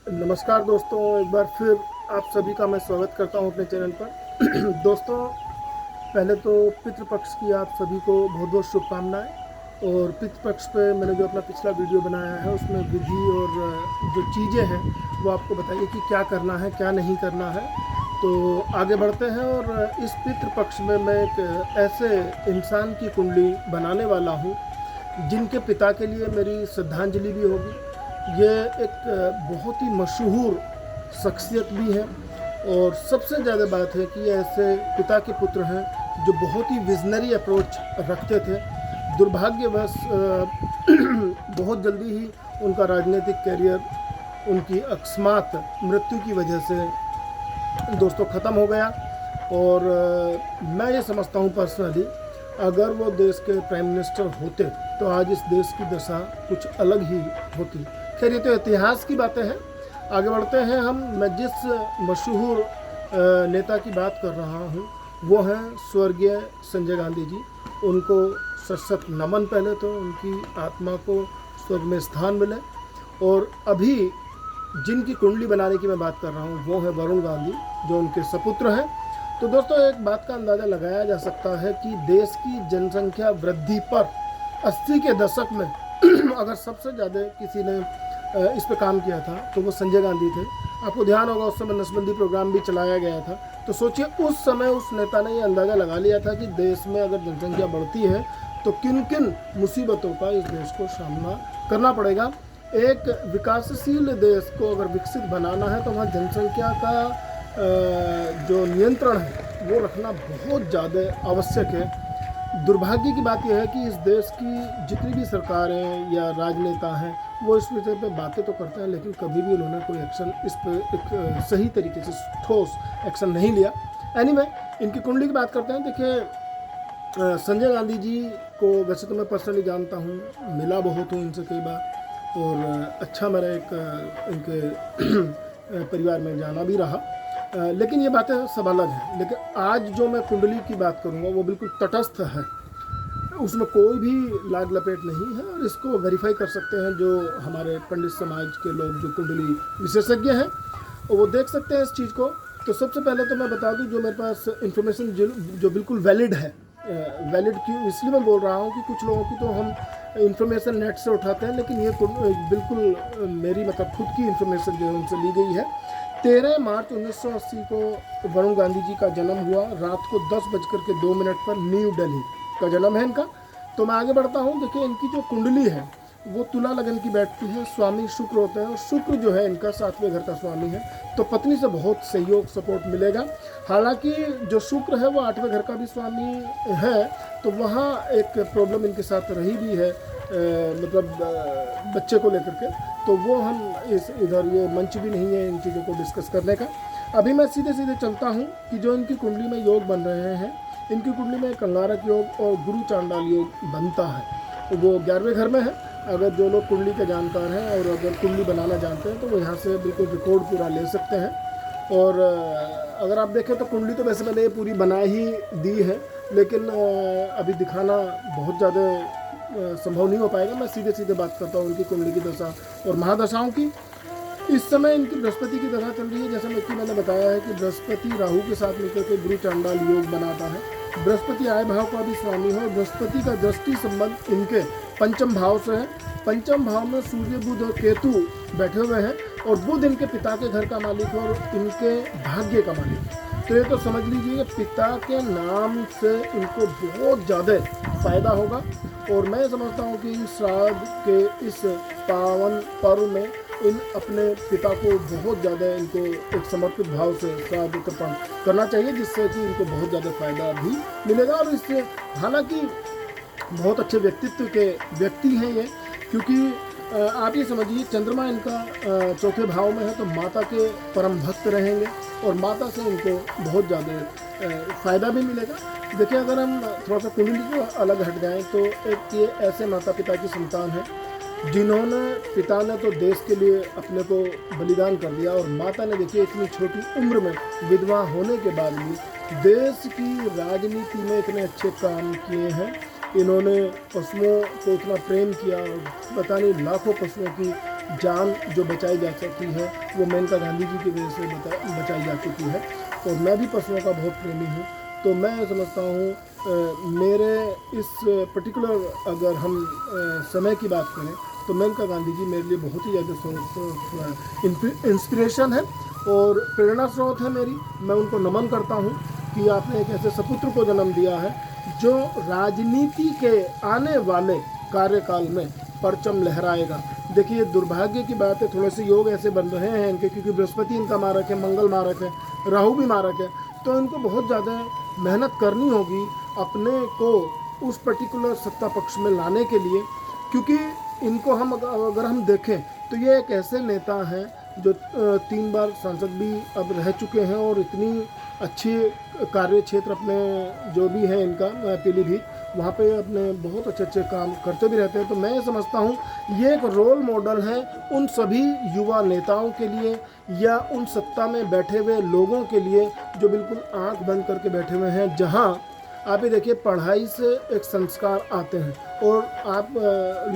नमस्कार दोस्तों, एक बार फिर आप सभी का मैं स्वागत करता हूं अपने चैनल पर। दोस्तों, पहले तो पितृपक्ष की आप सभी को बहुत बहुत शुभकामनाएं। और पितृपक्ष पे मैंने जो अपना पिछला वीडियो बनाया है उसमें विधि और जो चीज़ें हैं वो आपको बताइए कि क्या करना है क्या नहीं करना है। तो आगे बढ़ते हैं। और इस पितृपक्ष में मैं एक ऐसे इंसान की कुंडली बनाने वाला हूँ जिनके पिता के लिए मेरी श्रद्धांजलि भी होगी। ये एक बहुत ही मशहूर शख्सियत भी है। और सबसे ज़्यादा बात है कि ये ऐसे पिता के पुत्र हैं जो बहुत ही विजनरी अप्रोच रखते थे। दुर्भाग्यवश बहुत जल्दी ही उनका राजनीतिक करियर उनकी अकस्मात मृत्यु की वजह से दोस्तों ख़त्म हो गया। और मैं ये समझता हूँ पर्सनली, अगर वो देश के प्राइम मिनिस्टर होते तो आज इस देश की दशा कुछ अलग ही होती। खैर, ये तो इतिहास की बातें हैं। आगे बढ़ते हैं हम। मैं जिस मशहूर नेता की बात कर रहा हूँ वो हैं स्वर्गीय संजय गांधी जी। उनको सशक्त नमन पहले तो उनकी आत्मा को स्वर्ग में स्थान मिले। और अभी जिनकी कुंडली बनाने की मैं बात कर रहा हूँ वो है वरुण गांधी, जो उनके सपुत्र हैं। तो दोस्तों, एक बात का अंदाज़ा लगाया जा सकता है कि देश की जनसंख्या वृद्धि पर 80 के दशक में अगर सबसे ज़्यादा किसी ने इस पे काम किया था तो वो संजय गांधी थे। आपको ध्यान होगा उस समय नसबंदी प्रोग्राम भी चलाया गया था। तो सोचिए, उस समय उस नेता ने ये अंदाज़ा लगा लिया था कि देश में अगर जनसंख्या बढ़ती है तो किन किन मुसीबतों का इस देश को सामना करना पड़ेगा। एक विकासशील देश को अगर विकसित बनाना है तो वहाँ जनसंख्या का जो नियंत्रण है वो रखना बहुत ज़्यादा आवश्यक है। दुर्भाग्य की बात यह है कि इस देश की जितनी भी सरकारें या राजनेता हैं वो इस विषय पे बातें तो करते हैं, लेकिन कभी भी उन्होंने कोई एक्शन इस पर एक सही तरीके से ठोस एक्शन नहीं लिया। एनीवे, इनकी कुंडली की बात करते हैं। देखिए, संजय गांधी जी को वैसे तो मैं पर्सनली जानता हूँ, मिला बहुत हूँ इनसे कई बार, और अच्छा मेरा एक इनके परिवार में जाना भी रहा। लेकिन ये बातें सब अलग हैं। लेकिन आज जो मैं कुंडली की बात करूँगा वो बिल्कुल तटस्थ है, उसमें कोई भी लाग लपेट नहीं है। और इसको वेरीफाई कर सकते हैं जो हमारे पंडित समाज के लोग जो कुंडली विशेषज्ञ हैं, और वो देख सकते हैं इस चीज़ को। तो सबसे पहले तो मैं बता दूं, जो मेरे पास इन्फॉर्मेशन जो बिल्कुल वैलिड है। वैलिड क्यों इसलिए मैं बोल रहा हूँ कि कुछ लोगों की तो हम इन्फॉर्मेशन नेट से उठाते हैं, लेकिन ये बिल्कुल मेरी मतलब खुद की इन्फॉर्मेशन जो है उनसे ली गई है। 13 मार्च 1980 को वरुण गांधी जी का जन्म हुआ। रात को 10:02 पर न्यू दिल्ली का जन्म है इनका। तो मैं आगे बढ़ता हूँ। देखिए, इनकी जो कुंडली है वो तुला लगन की बैठती है। स्वामी शुक्र होते हैं और शुक्र जो है इनका 7वें घर का स्वामी है। तो पत्नी से बहुत सहयोग सपोर्ट मिलेगा। हालांकि जो शुक्र है वो 8वें घर का भी स्वामी है, तो वहाँ एक प्रॉब्लम इनके साथ रही भी है, मतलब बच्चे को लेकर के। तो वो हम इधर ये मंच भी नहीं है इन चीज़ों को डिस्कस करने का। अभी मैं सीधे सीधे चलता हूँ कि जो इनकी कुंडली में योग बन रहे हैं। इनकी कुंडली में कंगारक योग और गुरु चांडाल योग बनता है, वो 11वें घर में है। अगर जो लोग कुंडली के जानकार हैं और अगर कुंडली बनाना जानते हैं तो वो यहाँ से बिल्कुल रिकॉर्ड पूरा ले सकते हैं। और अगर आप देखें तो कुंडली तो वैसे मैंने ये पूरी बना ही दी है, लेकिन अभी दिखाना बहुत ज़्यादा संभव नहीं हो पाएगा। मैं सीधे सीधे बात करता हूँ उनकी कुंडली की दशा और महादशाओं की। इस समय इनकी बृहस्पति की दशा चल रही है। जैसे मैंने बताया है कि बृहस्पति राहु के साथ मिलकर के गुरु चांडाल योग बनाता है। बृहस्पति आय भाव का भी स्वामी है। बृहस्पति का दृष्टि संबंध इनके पंचम भाव से है। पंचम भाव में सूर्य, बुध और केतु बैठे हुए हैं। और बुध इनके पिता के घर का मालिक और इनके भाग्य का मालिक। तो ये तो समझ लीजिए, पिता के नाम से इनको बहुत ज़्यादा फायदा होगा। और मैं समझता हूँ कि श्राद्ध के इस पावन पर्व में इन अपने पिता को बहुत ज़्यादा इनको एक समर्पित भाव से श्राद्ध तर्पण करना चाहिए, जिससे कि इनको बहुत ज़्यादा फायदा भी मिलेगा। और इससे हालांकि बहुत अच्छे व्यक्तित्व के व्यक्ति हैं ये, क्योंकि आप ये समझिए चंद्रमा इनका चौथे भाव में है, तो माता के परम भक्त रहेंगे और माता से इनको बहुत ज़्यादा फ़ायदा भी मिलेगा। देखिए, अगर हम थोड़ा सा कुंडली को अलग हट जाएं तो एक ये ऐसे माता पिता की संतान है जिन्होंने, पिता ने तो देश के लिए अपने को बलिदान कर दिया, और माता ने देखिए इतनी छोटी उम्र में विधवा होने के बाद भी देश की राजनीति में इतने अच्छे काम किए हैं। इन्होंने पशुओं को इतना प्रेम किया और पता नहीं लाखों पशुओं की जान जो बचाई जा सकती है वो मेनका गांधी जी की वजह से बचाई जा चुकी है। और मैं भी पशुओं का बहुत प्रेमी हूँ, तो मैं समझता हूँ मेरे इस पर्टिकुलर अगर हम समय की बात करें तो मेनका गांधी जी मेरे लिए बहुत ही ज़्यादा इंस्पिरेशन है और प्रेरणा स्रोत है मेरी। मैं उनको नमन करता हूँ कि आपने एक ऐसे सपुत्र को जन्म दिया है जो राजनीति के आने वाले कार्यकाल में परचम लहराएगा। देखिए दुर्भाग्य की बात है, थोड़े से योग ऐसे बन रहे हैं इनके, क्योंकि बृहस्पति इनका मारक है, मंगल मारक है, राहु भी मारक है, तो इनको बहुत ज़्यादा मेहनत करनी होगी अपने को उस पर्टिकुलर सत्ता पक्ष में लाने के लिए। क्योंकि इनको हम अगर हम देखें तो ये एक ऐसे नेता हैं जो 3 बार सांसद भी अब रह चुके हैं और इतनी अच्छी कार्य क्षेत्र अपने जो भी है इनका पीलीभीत, वहाँ पे अपने बहुत अच्छे अच्छे काम करते भी रहते हैं। तो मैं समझता हूँ ये एक रोल मॉडल है उन सभी युवा नेताओं के लिए या उन सत्ता में बैठे हुए लोगों के लिए जो बिल्कुल आंख बंद करके बैठे हुए हैं, जहाँ आप ये देखिए पढ़ाई से एक संस्कार आते हैं। और आप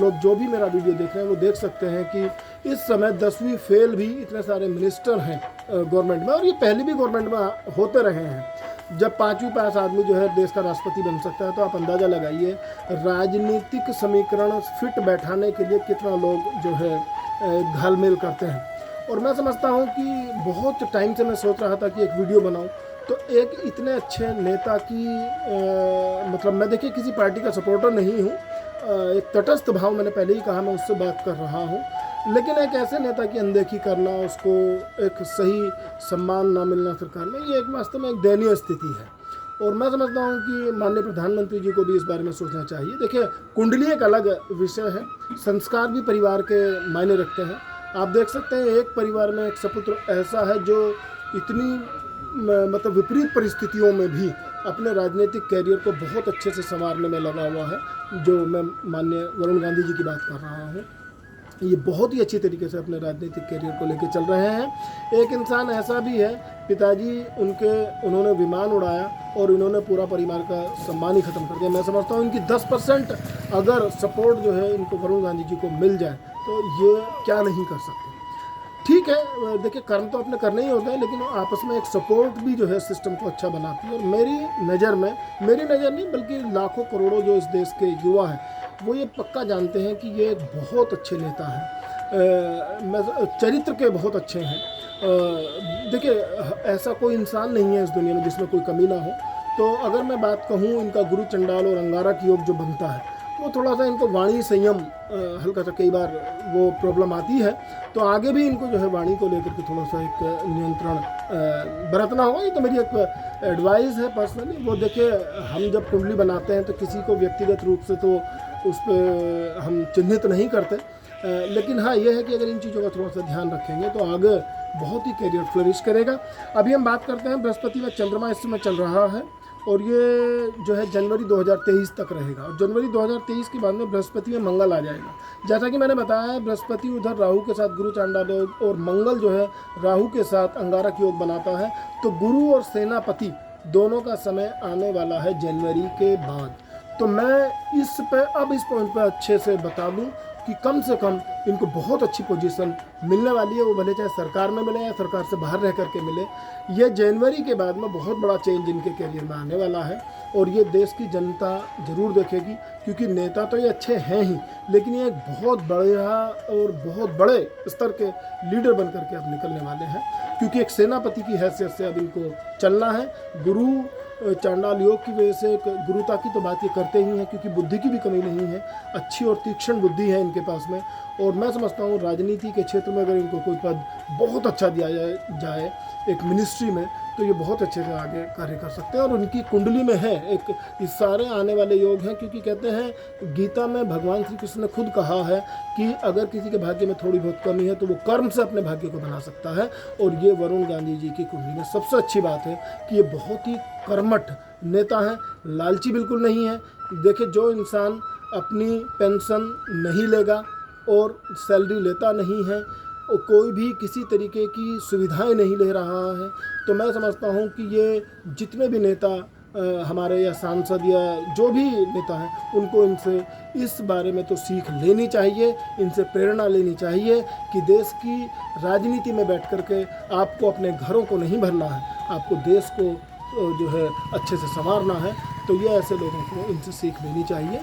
लोग जो भी मेरा वीडियो देख रहे हैं वो देख सकते हैं कि इस समय 10वीं फेल भी इतने सारे मिनिस्टर हैं गवर्नमेंट में, और ये पहले भी गवर्नमेंट में होते रहे हैं। जब 5वीं पास आदमी जो है देश का राष्ट्रपति बन सकता है, तो आप अंदाज़ा लगाइए राजनीतिक समीकरण फिट बैठाने के लिए कितना लोग जो है घालमेल करते हैं। और मैं समझता हूँ कि बहुत टाइम से मैं सोच रहा था कि एक वीडियो बनाऊँ, तो एक इतने अच्छे नेता की मतलब मैं देखिए किसी पार्टी का सपोर्टर नहीं हूँ, एक तटस्थ भाव, मैंने पहले ही कहा, मैं उससे बात कर रहा हूँ, लेकिन एक ऐसे नेता की अनदेखी करना, उसको एक सही सम्मान ना मिलना सरकार में, ये एक वास्तव में एक दयनीय स्थिति है। और मैं समझता हूँ कि माननीय प्रधानमंत्री जी को भी इस बारे में सोचना चाहिए। देखिए कुंडली एक अलग विषय है, संस्कार भी परिवार के मायने रखते हैं। आप देख सकते हैं एक परिवार में एक सपुत्र ऐसा है जो इतनी मतलब विपरीत परिस्थितियों में भी अपने राजनीतिक कैरियर को बहुत अच्छे से संवारने में लगा हुआ है, जो मैं माननीय वरुण गांधी जी की बात कर रहा हूँ। ये बहुत ही अच्छी तरीके से अपने राजनीतिक कैरियर को लेकर चल रहे हैं। एक इंसान ऐसा भी है, पिताजी उन्होंने विमान उड़ाया और इन्होंने पूरा परिवार का सम्मान ही खत्म कर दिया। मैं समझता हूँ इनकी 10% अगर सपोर्ट जो है इनको वरुण गांधी जी को मिल जाए तो ये क्या नहीं कर सकते। ठीक है, देखिए कर्म तो अपने करने ही होते हैं, लेकिन आपस में एक सपोर्ट भी जो है सिस्टम को अच्छा बनाती है। और मेरी नज़र नहीं बल्कि लाखों करोड़ों जो इस देश के युवा हैं वो ये पक्का जानते हैं कि ये एक बहुत अच्छे नेता हैं, चरित्र के बहुत अच्छे हैं। देखिए ऐसा कोई इंसान नहीं है इस दुनिया में जिसमें कोई कमी ना हो। तो अगर मैं बात कहूँ इनका गुरु चंडाल और अंगारक योग जो बनता है, वो थोड़ा सा इनको वाणी संयम हल्का सा कई बार वो प्रॉब्लम आती है, तो आगे भी इनको जो है वाणी को लेकर के थोड़ा सा एक नियंत्रण बरतना होगा। ये तो मेरी एक एडवाइस है पर्सनली। वो देखिए हम जब कुंडली बनाते हैं तो किसी को व्यक्तिगत रूप से तो उस पर हम चिन्हित नहीं करते, लेकिन हाँ ये है कि अगर इन चीज़ों का थोड़ा सा ध्यान रखेंगे तो आगे बहुत ही करियर फ्लरिश करेगा। अभी हम बात करते हैं बृहस्पति में चंद्रमा इस समय चल रहा है और ये जो है जनवरी 2023 तक रहेगा। और जनवरी 2023 के बाद में बृहस्पति में मंगल आ जाएगा। जैसा कि मैंने बताया है बृहस्पति उधर राहु के साथ गुरु चांडाल योग और मंगल जो है राहु के साथ अंगारक योग बनाता है। तो गुरु और सेनापति दोनों का समय आने वाला है जनवरी के बाद। तो मैं इस पॉइंट पर अच्छे से बता दूं कि कम से कम इनको बहुत अच्छी पोजीशन मिलने वाली है, वो भले चाहे सरकार में मिले या सरकार से बाहर रह करके मिले। ये जनवरी के बाद में बहुत बड़ा चेंज इनके करियर में आने वाला है और ये देश की जनता ज़रूर देखेगी, क्योंकि नेता तो ये अच्छे हैं ही, लेकिन ये एक बहुत बढ़िया और बहुत बड़े स्तर के लीडर बन करके अब निकलने वाले हैं, क्योंकि एक सेनापति की हैसियत से अब इनको चलना है। गुरु चांडाल योग की वजह से गुरुता की तो बात ये करते ही हैं, क्योंकि बुद्धि की भी कमी नहीं है, अच्छी और तीक्ष्ण बुद्धि है इनके पास में। और मैं समझता हूँ राजनीति के क्षेत्र में अगर इनको कोई पद बहुत अच्छा दिया जाए एक मिनिस्ट्री में, तो ये बहुत अच्छे से आगे कार्य कर सकते हैं। और उनकी कुंडली में है एक इस सारे आने वाले योग हैं, क्योंकि कहते हैं गीता में भगवान श्री कृष्ण ने खुद कहा है कि अगर किसी के भाग्य में थोड़ी बहुत कमी है तो वो कर्म से अपने भाग्य को बना सकता है। और ये वरुण गांधी जी की कुंडली में सबसे अच्छी बात है कि ये बहुत ही कर्मठ नेता हैं, लालची बिल्कुल नहीं है। देखिए जो इंसान अपनी पेंशन नहीं लेगा और सैलरी लेता नहीं है और कोई भी किसी तरीके की सुविधाएं नहीं ले रहा है, तो मैं समझता हूं कि ये जितने भी नेता हमारे या सांसद या जो भी नेता हैं उनको इनसे इस बारे में तो सीख लेनी चाहिए, इनसे प्रेरणा लेनी चाहिए कि देश की राजनीति में बैठ कर के आपको अपने घरों को नहीं भरना है, आपको देश को जो है अच्छे से संवारना है। तो ये ऐसे लोगों को इनसे सीख लेनी चाहिए।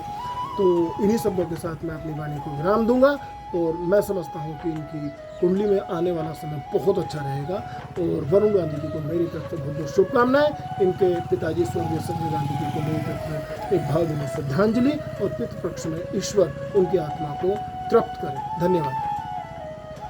तो इन्हीं शब्दों के साथ मैं अपनी वाणी को विराम दूंगा और मैं समझता हूँ कि इनकी कुंडली में आने वाला समय बहुत अच्छा रहेगा। और वरुण गांधी जी को मेरी तरफ से बहुत बहुत शुभकामनाएं। इनके पिताजी स्वर्गीय संजय गांधी जी को मेरी तरफ से एक भावभीनी श्रद्धांजलि और पितृपक्ष में ईश्वर उनकी आत्मा को तृप्त करे। धन्यवाद।